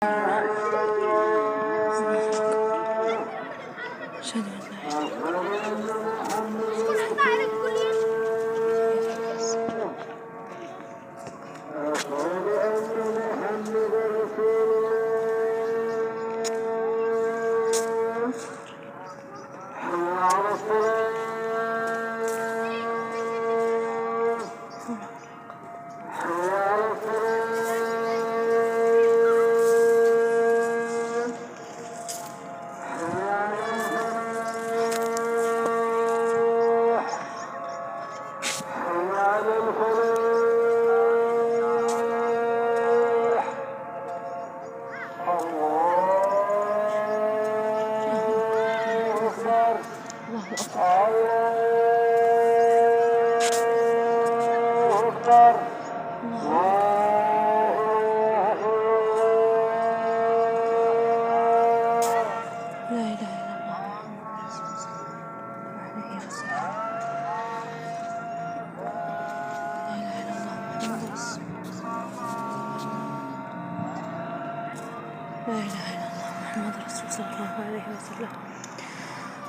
أشهد أن لا إله إلا الله محمد رسول الله عليه وسلم. لا إله إلا الله محمد رسول لا إله إلا الله محمد رسول صلى الله عليه وسلم.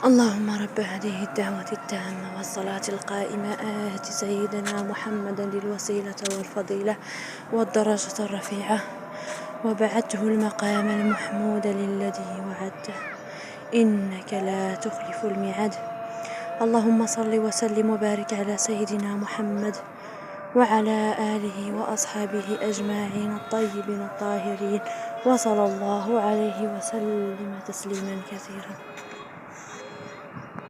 اللهم رب هذه الدعوة التامة والصلاة القائمة آت سيدنا محمدا للوسيلة والفضيلة والدرجة الرفيعة وبعثه المقام المحمود للذي وعدته إنك لا تخلف الميعاد. اللهم صل وسلم وبارك على سيدنا محمد وعلى آله وأصحابه أجمعين الطيبين الطاهرين وصلى الله عليه وسلم تسليما كثيرا.